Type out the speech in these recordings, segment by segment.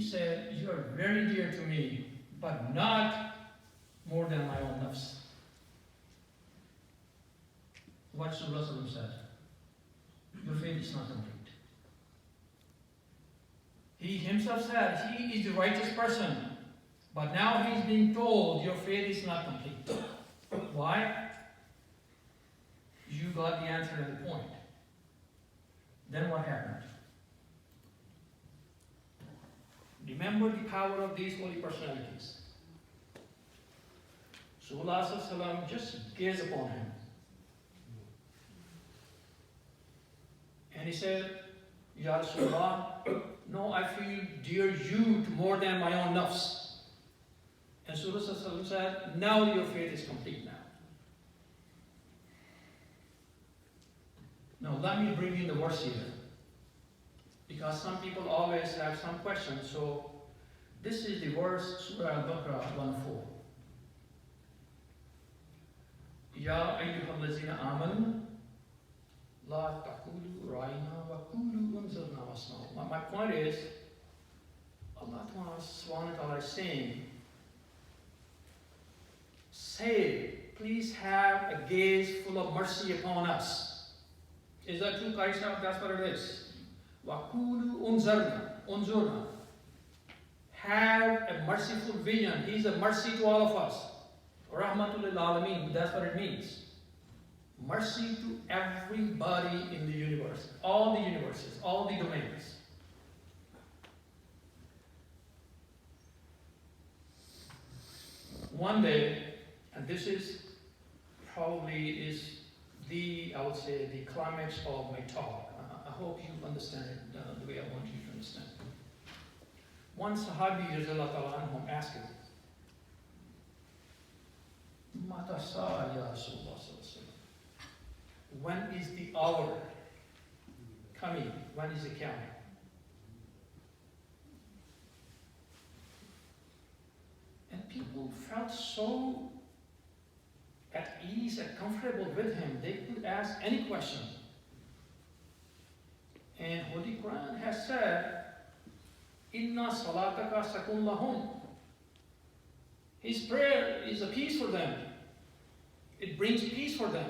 He said, you are very dear to me, but not more than my own nafs. What Rasulullah said? Your faith is not complete. He himself said he is the righteous person, but now he's being told your faith is not complete. Why? You got the answer and the point. Then what happened? Remember the power of these holy personalities. So Allah just gazed upon him. And he said, Ya Rasulullah, no, I feel dear you more than my own nafs. And so Rasulullah said, now your faith is complete now. Now let me bring in the verse here. Because some people always have some questions. So this is the verse, Surah Al-Baqarah 1:4. Ya ayyuhallazina amanu la taqulu ra'ina wa qulu unzurna wasma'u. My point is, Allah subhanahu wa ta'ala is saying, say, please have a gaze full of mercy upon us. Is that true, Kaisha? That's what it is. Waqulu unzurna. Have a merciful vision. He's a mercy to all of us. Rahmatul lil alameen. That's what it means. Mercy to everybody in the universe. All the universes, all the domains. One day, and this is probably the, I would say, the climax of my talk. I hope you understand it the way I want you to understand. One Sahabi asked him, Mata sa'a ya Rasulullah, when is the hour coming? When is it coming? And people felt so at ease and comfortable with him. They could ask any question. And Holy Quran has said, Inna salataka sakun lahum. His prayer is a peace for them. It brings peace for them.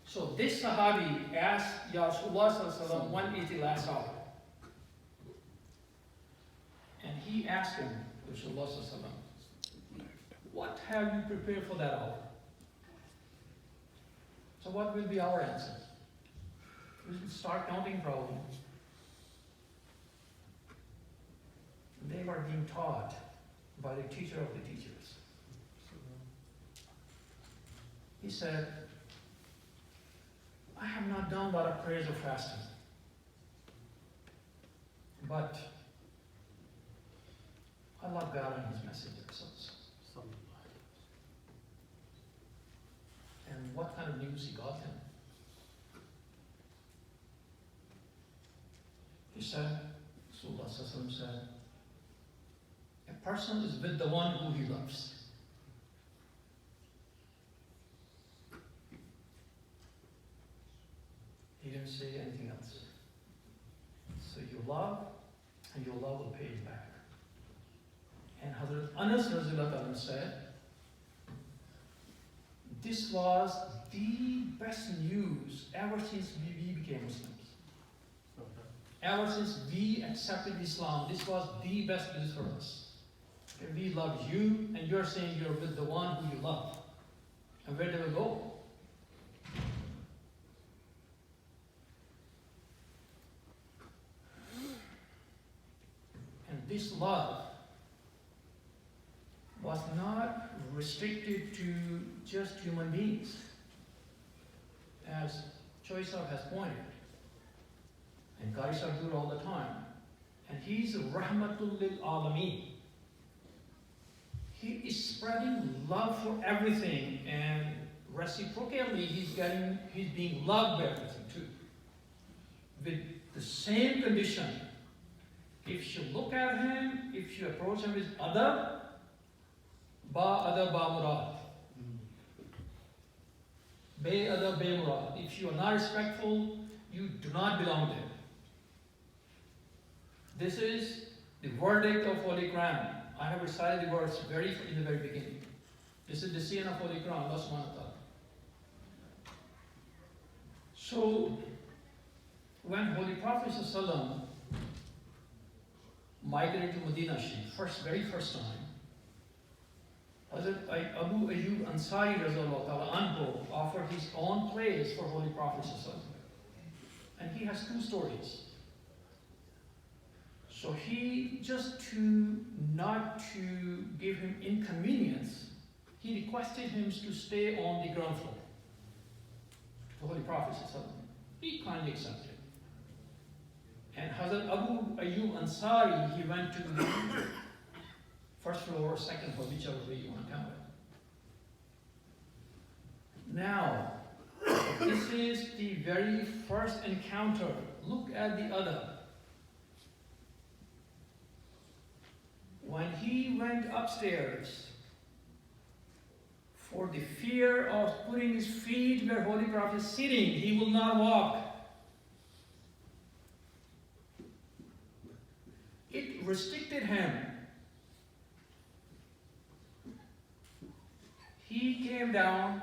So this Sahabi asked Ya Rasulullah, when is the last hour? And he asked him, Rasulullah, what have you prepared for that hour? So what will be our answer? We will start counting probably. They were being taught by the teacher of the teachers. He said, I have not done a lot of prayers or fasting, but I love God and His messenger. And what kind of news He got him? He said, Rasulullah said, a person is with the one who he loves. He didn't say anything else. So you love, and your love will pay you back. And Hazrat Anas Rasulullah said, this was the best news ever since we became Muslims. Ever since we accepted Islam, this was the best news for us. We love you, and you're saying you're with the one who you love. And where do we go? And this love was not restricted to just human beings, as Choisab has pointed, and Qari Sahib do it all the time. And he's Rahmatul lil Alameen. He is spreading love for everything, and reciprocally he's being loved by everything too. With the same condition. If you look at him, if you approach him with adab, ba murad. Be adab, be murad. If you are not respectful, you do not belong there. This is the verdict of Holy Quran. I have recited the words in the very beginning. This is the scene of Holy Quran, Allah subhanahu wa ta'ala. So, when Holy Prophet ﷺ migrated to Medina Sharif, very first time, Hazrat Abu Ayyub Ansari anhu offered his own place for Holy Prophet ﷺ. And he has two stories. So he, just not to give him inconvenience, he requested him to stay on the ground floor. The Holy Prophet ﷺ. He kindly accepted. And Hazrat Abu Ayyub Ansari, he went to the first floor or second floor, whichever way you want to count it. Now, this is the very first encounter. Look at the ADAB. When he went upstairs, for the fear of putting his feet where Holy Prophet is sitting, he will not walk. It restricted him. He came down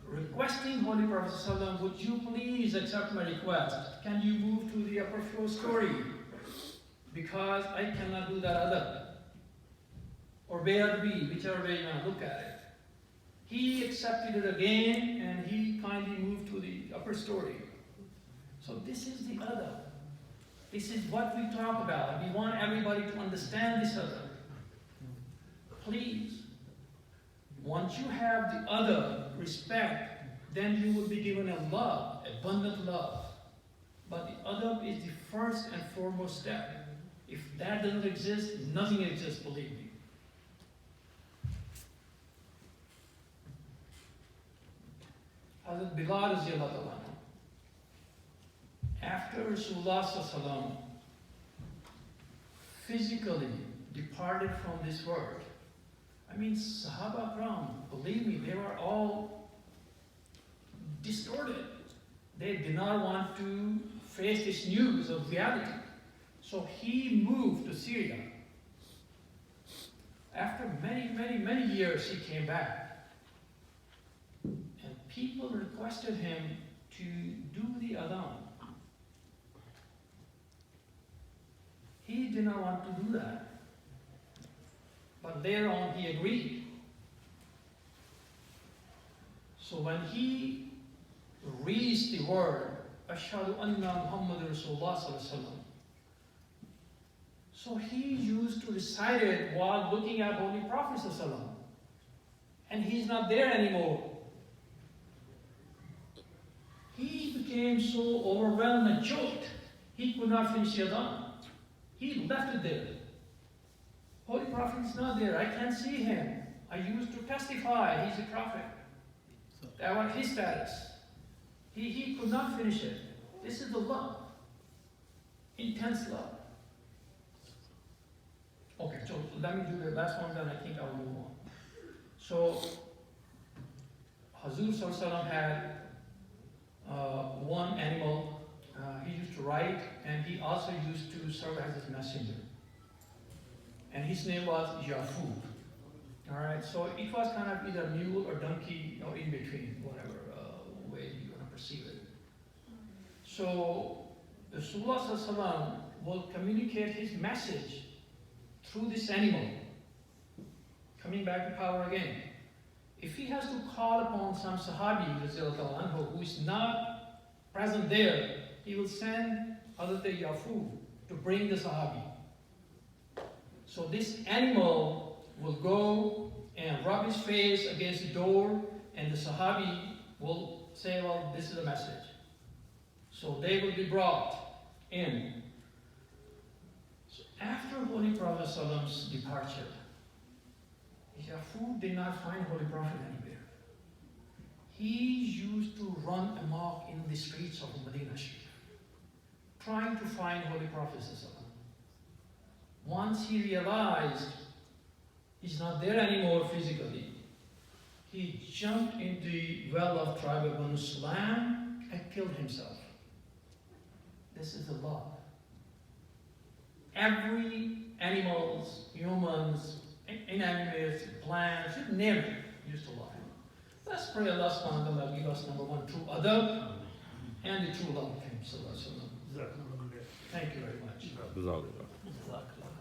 requesting Holy Prophet ﷺ, would you please accept my request? Can you move to the upper floor story? Because I cannot do that other. Or ADAB, whichever way you want to look at it. He accepted it again and he kindly moved to the upper story. So this is the other. This is what we talk about. We want everybody to understand this other. Please, once you have the other respect, then you will be given a love, abundant love. But the other is the first and foremost step. If that doesn't exist, nothing exists, believe me. Hazrat Bilal radiallahu anhu, after Rasulullah sallallahu physically departed from this world, I mean, Sahaba Kram, believe me, they were all distorted. They did not want to face this news of reality. So he moved to Syria. After many years, he came back. And people requested him to do the adhan. He did not want to do that. But later on, he agreed. So when he reached the word, Ashhadu anna Muhammadur Rasulullah sallallahu alaihi wasallam, so he used to recite it while looking at Holy Prophet sallallahu alaihi wasallam. And he's not there anymore. He became so overwhelmed and choked, he could not finish the adhan. He left it there. Holy Prophet is not there. I can't see him. I used to testify he's a prophet. That was his status. He could not finish it. This is the love. Intense love. Okay, so let me do the last one, then I think I'll move on. So, Hazur Sallallahu had one animal. He used to ride, and he also used to serve as his messenger. And his name was Yafub. Alright, so it was kind of either mule or donkey or in between, whatever way you want to perceive it. So, Rasulullah will communicate his message through this animal, coming back to power again. If he has to call upon some Sahabi who is not present there, he will send Hazrat Yafub to bring the Sahabi. So this animal will go and rub his face against the door, and the Sahabi will say, well, this is the message. So they will be brought in. So after Holy Prophet's departure, Yafub did not find Holy Prophet anywhere. He used to run amok in the streets of Medina Sharif, trying to find Holy Prophet. Once he realized he's not there anymore physically, he jumped into the well of tribe of Banu Salam and killed himself. This is the love. every animals, humans, inanimate, plants, you name it, used to love him. Let's pray Allah subhanahu wa ta'ala give us number one, true adab, and the true love of him. Thank you very much. Jazakallah.